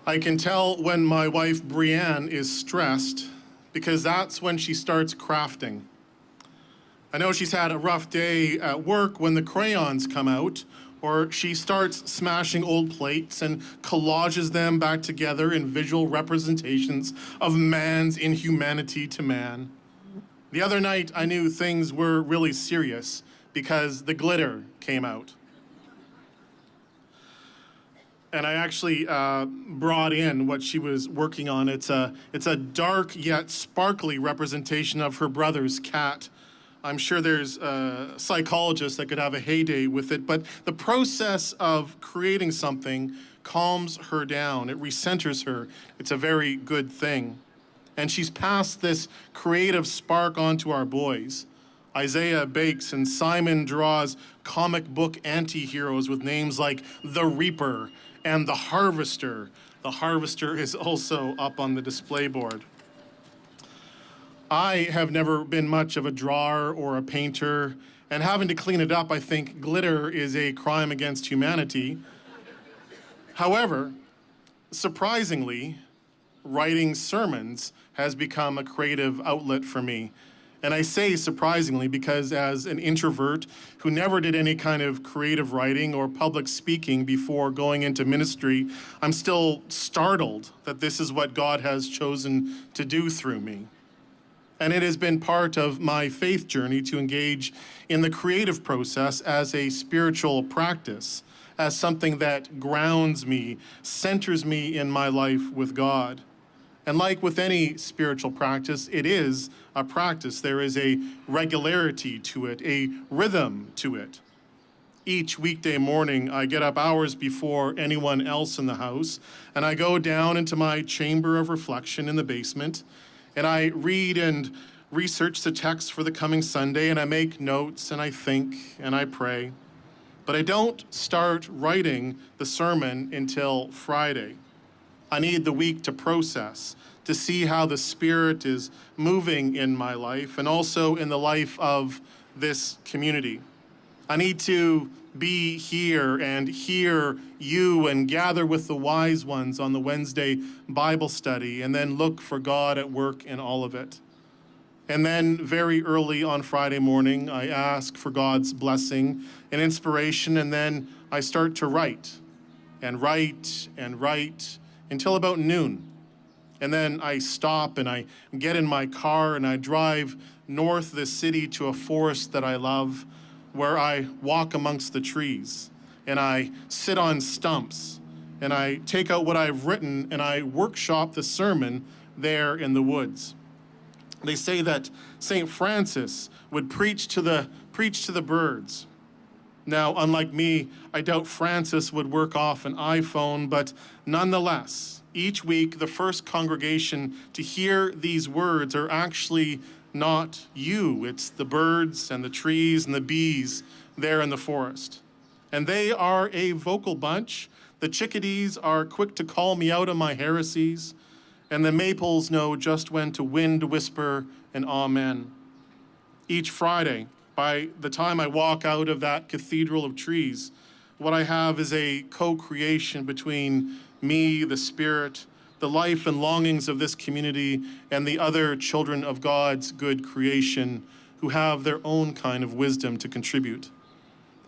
I can tell when my wife Brienne is stressed because that's when she starts crafting. I know she's had a rough day at work when the crayons come out, or she starts smashing old plates and collages them back together in visual representations of man's inhumanity to man. The other night, I knew things were really serious because the glitter came out. And I actually brought in what she was working on. It's a dark yet sparkly representation of her brother's cat. I'm sure there's psychologists that could have a heyday with it, but the process of creating something calms her down. It recenters her. It's a very good thing. And she's passed this creative spark on to our boys. Isaiah bakes and Simon draws comic book anti-heroes with names like the Reaper and the Harvester. The Harvester is also up on the display board. I have never been much of a drawer or a painter, and having to clean it up, I think glitter is a crime against humanity. However, surprisingly, writing sermons has become a creative outlet for me. And I say surprisingly because as an introvert who never did any kind of creative writing or public speaking before going into ministry, I'm still startled that this is what God has chosen to do through me. And it has been part of my faith journey to engage in the creative process as a spiritual practice, as something that grounds me, centers me in my life with God. And like with any spiritual practice, it is a practice. There is a regularity to it, a rhythm to it. Each weekday morning, I get up hours before anyone else in the house, and I go down into my chamber of reflection in the basement, and I read and research the text for the coming Sunday, and I make notes, and I think, and I pray. But I don't start writing the sermon until Friday. I need the week to process, to see how the Spirit is moving in my life and also in the life of this community. I need to be here and hear you and gather with the wise ones on the Wednesday Bible study and then look for God at work in all of it. And then very early on Friday morning, I ask for God's blessing and inspiration, and then I start to write and write and write until about noon. And then I stop and I get in my car and I drive north of the city to a forest that I love, where I walk amongst the trees and I sit on stumps and I take out what I've written and I workshop the sermon there in the woods. They say that St. Francis would preach to the birds. Now, unlike me, I doubt Francis would work off an iPhone, but nonetheless, each week the first congregation to hear these words are actually not you. It's the birds and the trees and the bees there in the forest. And they are a vocal bunch. The chickadees are quick to call me out on my heresies, and the maples know just when to wind whisper an amen. Each Friday, by the time I walk out of that cathedral of trees, what I have is a co-creation between me, the Spirit, the life and longings of this community, and the other children of God's good creation who have their own kind of wisdom to contribute.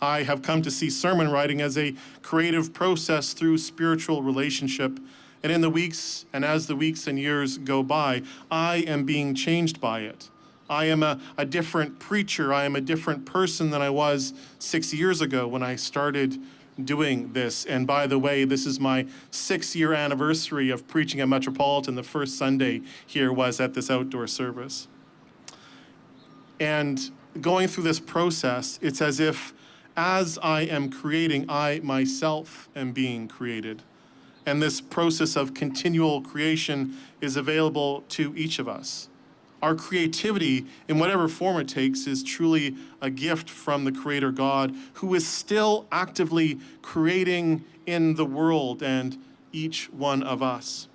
I have come to see sermon writing as a creative process through spiritual relationship, and in the weeks and as the weeks and years go by, I am being changed by it. I am a different preacher. I am a different person than I was 6 years ago when I started doing this. And by the way, this is my 6-year anniversary of preaching at Metropolitan. The first Sunday here was at this outdoor service. And going through this process, it's as if as I am creating, I myself am being created. And this process of continual creation is available to each of us. Our creativity, in whatever form it takes, is truly a gift from the Creator God, who is still actively creating in the world and each one of us.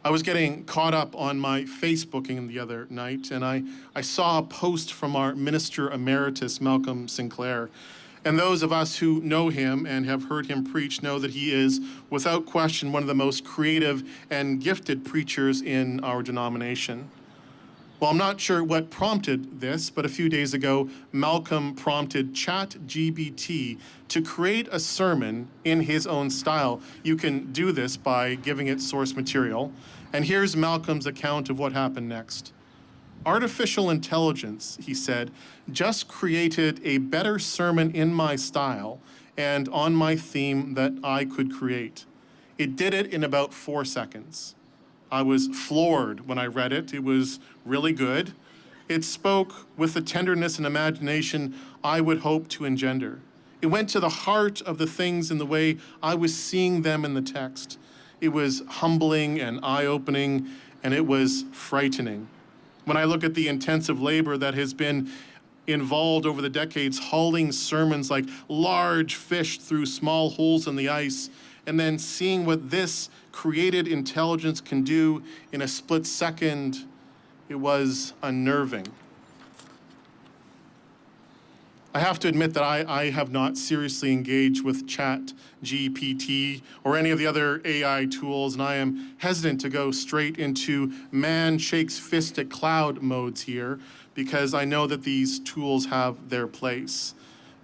I was getting caught up on my Facebooking the other night, and I saw a post from our minister emeritus, Malcolm Sinclair. And those of us who know him and have heard him preach know that he is, without question, one of the most creative and gifted preachers in our denomination. Well, I'm not sure what prompted this, but a few days ago, Malcolm prompted ChatGPT to create a sermon in his own style. You can do this by giving it source material. And here's Malcolm's account of what happened next. Artificial intelligence, he said, just created a better sermon in my style and on my theme that I could create. It did it in about 4 seconds. I was floored when I read it. It was really good. It spoke with the tenderness and imagination I would hope to engender. It went to the heart of the things in the way I was seeing them in the text. It was humbling and eye-opening, and it was frightening. When I look at the intensive labor that has been involved over the decades, hauling sermons like large fish through small holes in the ice, and then seeing what this created intelligence can do in a split second, it was unnerving. I have to admit that I have not seriously engaged with ChatGPT or any of the other AI tools, and I am hesitant to go straight into man shakes fist at cloud modes here because I know that these tools have their place.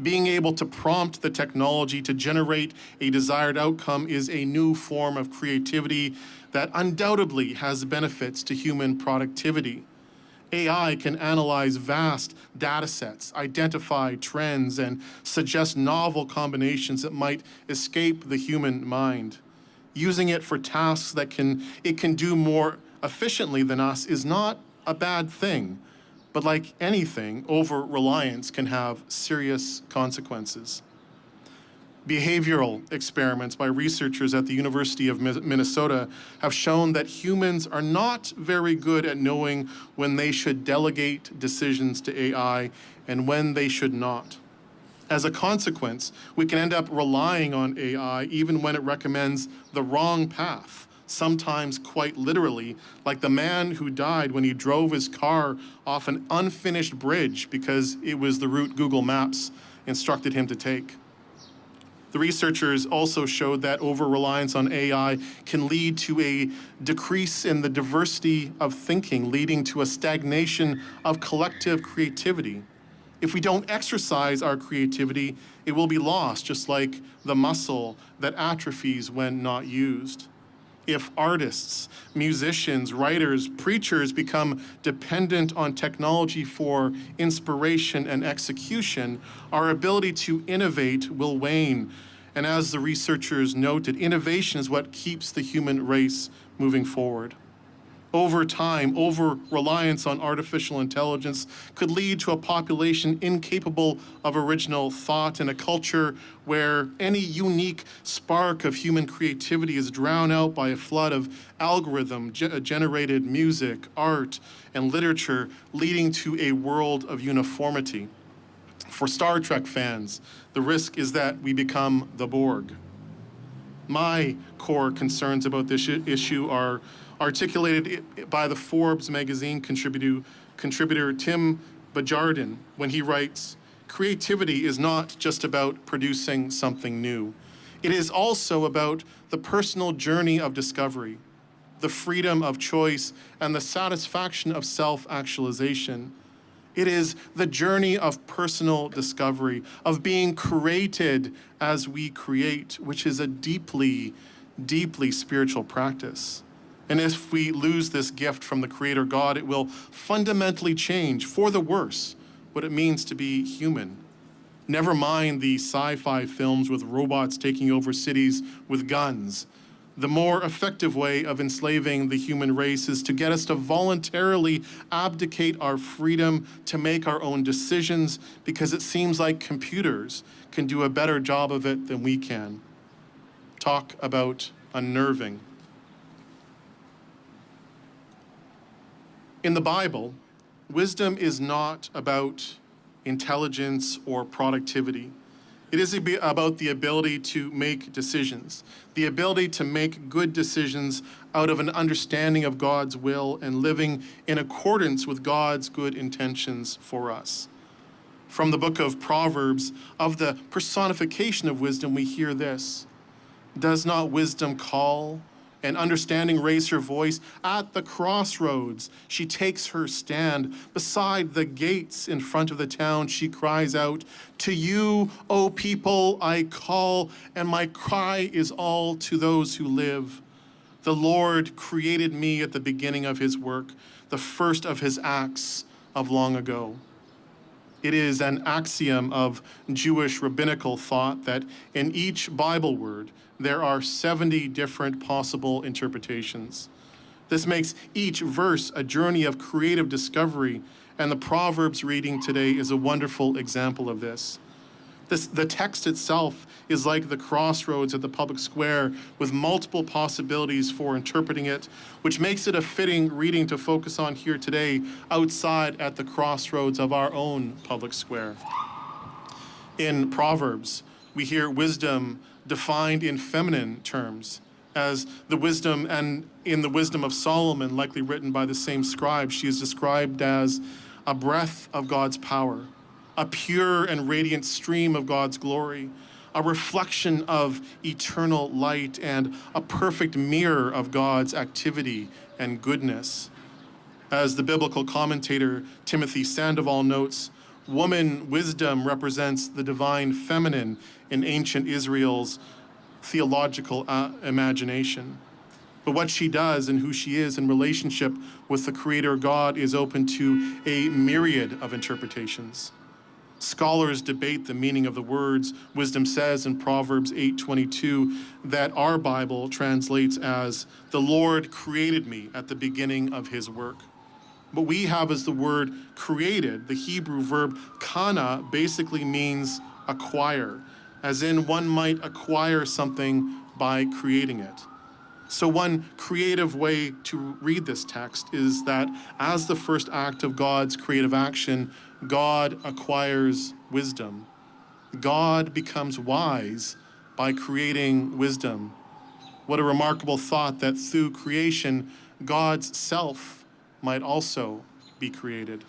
Being able to prompt the technology to generate a desired outcome is a new form of creativity that undoubtedly has benefits to human productivity. AI can analyze vast data sets, identify trends, and suggest novel combinations that might escape the human mind. Using it for tasks that it can do more efficiently than us is not a bad thing. But like anything, over-reliance can have serious consequences. Behavioral experiments by researchers at the University of Minnesota have shown that humans are not very good at knowing when they should delegate decisions to AI and when they should not. As a consequence, we can end up relying on AI even when it recommends the wrong path, sometimes quite literally, like the man who died when he drove his car off an unfinished bridge because it was the route Google Maps instructed him to take. The researchers also showed that over-reliance on AI can lead to a decrease in the diversity of thinking, leading to a stagnation of collective creativity. If we don't exercise our creativity, it will be lost, just like the muscle that atrophies when not used. If artists, musicians, writers, preachers become dependent on technology for inspiration and execution, our ability to innovate will wane. And as the researchers noted, innovation is what keeps the human race moving forward. Over time, over-reliance on artificial intelligence could lead to a population incapable of original thought and a culture where any unique spark of human creativity is drowned out by a flood of algorithm-generated music, art, and literature, leading to a world of uniformity. For Star Trek fans, the risk is that we become the Borg. My core concerns about this issue are articulated by the Forbes magazine contributor Tim Bajardin when he writes, "Creativity is not just about producing something new. It is also about the personal journey of discovery, the freedom of choice, and the satisfaction of self-actualization. It is the journey of personal discovery, of being created as we create, which is a deeply, deeply spiritual practice. And if we lose this gift from the Creator God, it will fundamentally change, for the worse, what it means to be human. Never mind the sci-fi films with robots taking over cities with guns. The more effective way of enslaving the human race is to get us to voluntarily abdicate our freedom to make our own decisions because it seems like computers can do a better job of it than we can." Talk about unnerving. In the Bible, wisdom is not about intelligence or productivity. It is about the ability to make decisions, the ability to make good decisions out of an understanding of God's will and living in accordance with God's good intentions for us. From the book of Proverbs, of the personification of wisdom, we hear this: does not wisdom call, and understanding raise her voice? At the crossroads she takes her stand. Beside the gates in front of the town she cries out, to you, O people, I call, and my cry is all to those who live. The Lord created me at the beginning of his work, the first of his acts of long ago. It is an axiom of Jewish rabbinical thought that in each Bible word, there are 70 different possible interpretations. This makes each verse a journey of creative discovery, and the Proverbs reading today is a wonderful example of this. The text itself is like the crossroads at the public square, with multiple possibilities for interpreting it, which makes it a fitting reading to focus on here today, outside at the crossroads of our own public square. In Proverbs, we hear wisdom defined in feminine terms as the wisdom, and in the Wisdom of Solomon, likely written by the same scribe, she is described as a breath of God's power, a pure and radiant stream of God's glory, a reflection of eternal light, and a perfect mirror of God's activity and goodness. As the biblical commentator Timothy Sandoval notes, woman wisdom represents the divine feminine in ancient Israel's theological imagination. But what she does and who she is in relationship with the Creator God is open to a myriad of interpretations. Scholars debate the meaning of the words. Wisdom says in Proverbs 8:22 that our Bible translates as, the Lord created me at the beginning of his work. What we have as the word created, the Hebrew verb kana, basically means acquire, as in one might acquire something by creating it. So one creative way to read this text is that as the first act of God's creative action, God acquires wisdom. God becomes wise by creating wisdom. What a remarkable thought that through creation, God's self might also be created.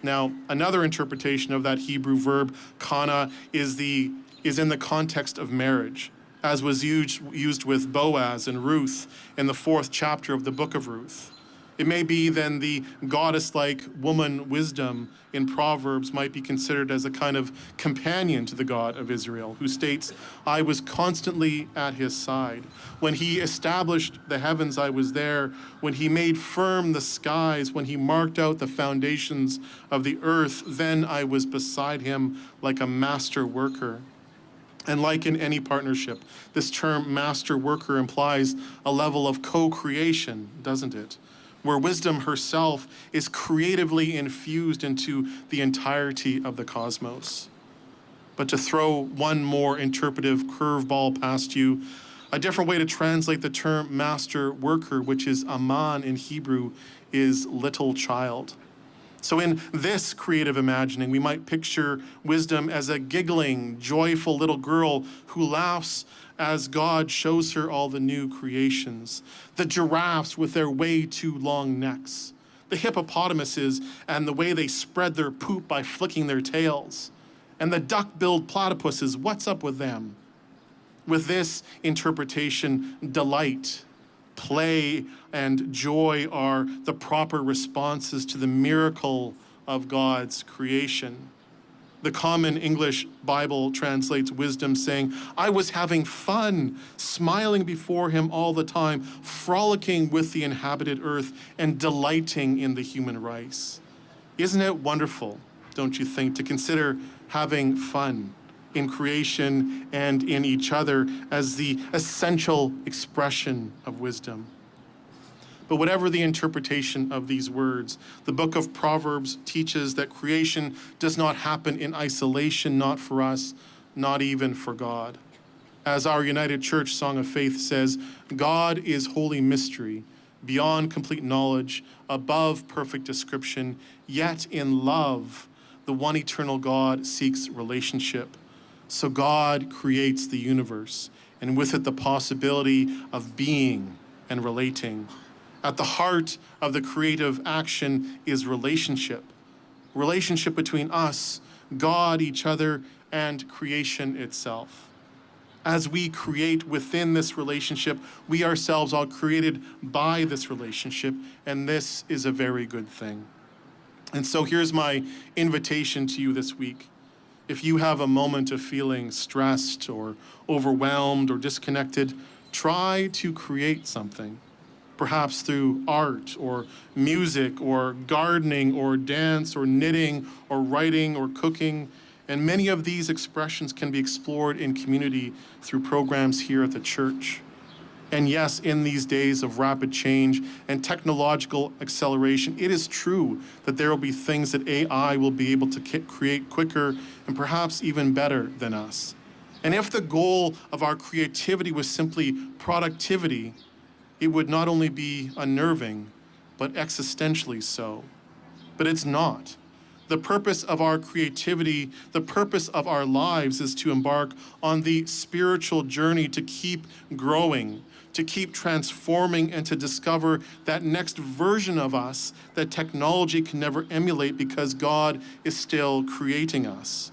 Now, another interpretation of that Hebrew verb, kana, is in the context of marriage, as was used with Boaz and Ruth in the 4th chapter of the book of Ruth. It may be then the goddess-like woman wisdom in Proverbs might be considered as a kind of companion to the God of Israel, who states, I was constantly at his side. When he established the heavens, I was there. When he made firm the skies, when he marked out the foundations of the earth, then I was beside him like a master worker. And like in any partnership, this term master worker implies a level of co-creation, doesn't it? Where wisdom herself is creatively infused into the entirety of the cosmos. But to throw one more interpretive curveball past you, a different way to translate the term master worker, which is aman in Hebrew, is little child. So in this creative imagining, we might picture wisdom as a giggling, joyful little girl who laughs as God shows her all the new creations. The giraffes with their way too long necks, the hippopotamuses and the way they spread their poop by flicking their tails, and the duck-billed platypuses, what's up with them? With this interpretation, delight, play, and joy are the proper responses to the miracle of God's creation. The Common English Bible translates wisdom saying, I was having fun, smiling before him all the time, frolicking with the inhabited earth, and delighting in the human race. Isn't it wonderful, don't you think, to consider having fun in creation and in each other as the essential expression of wisdom? But whatever the interpretation of these words, the book of Proverbs teaches that creation does not happen in isolation, not for us, not even for God. As our United Church Song of Faith says, God is holy mystery, beyond complete knowledge, above perfect description, yet in love, the one eternal God seeks relationship. So God creates the universe, and with it the possibility of being and relating. At the heart of the creative action is relationship. relationship between us, God, each other, and creation itself. As we create within this relationship, we ourselves are created by this relationship, and this is a very good thing. And so here's my invitation to you this week. If you have a moment of feeling stressed or overwhelmed or disconnected, try to create something, perhaps through art or music or gardening or dance or knitting or writing or cooking. And many of these expressions can be explored in community through programs here at the church. And yes, in these days of rapid change and technological acceleration, it is true that there will be things that AI will be able to create quicker and perhaps even better than us. And if the goal of our creativity was simply productivity, it would not only be unnerving, but existentially so. But it's not. The purpose of our creativity, the purpose of our lives is to embark on the spiritual journey to keep growing, to keep transforming, and to discover that next version of us that technology can never emulate because God is still creating us.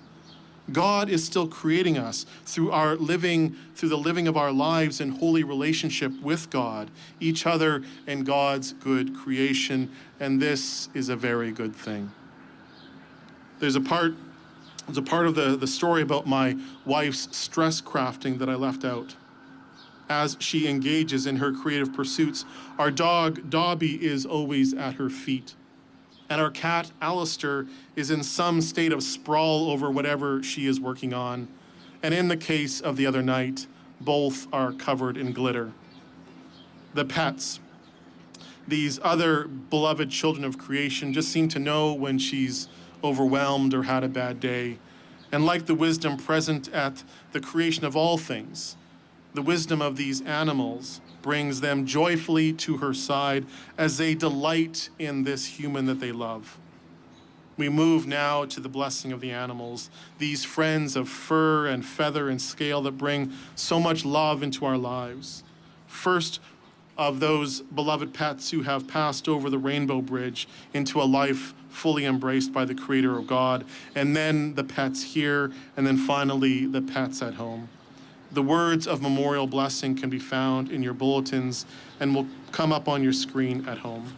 God is still creating us through the living of our lives in holy relationship with God, each other, and God's good creation, and this is a very good thing. There's a part of the story about my wife's stress crafting that I left out. As she engages in her creative pursuits, our dog, Dobby, is always at her feet. And our cat, Alistair, is in some state of sprawl over whatever she is working on. And in the case of the other night, both are covered in glitter. The pets, these other beloved children of creation, just seem to know when she's overwhelmed or had a bad day. And like the wisdom present at the creation of all things, the wisdom of these animals brings them joyfully to her side as they delight in this human that they love. We move now to the blessing of the animals, these friends of fur and feather and scale that bring so much love into our lives. First, of those beloved pets who have passed over the rainbow bridge into a life fully embraced by the Creator of God, and then the pets here, and then finally the pets at home. The words of memorial blessing can be found in your bulletins and will come up on your screen at home.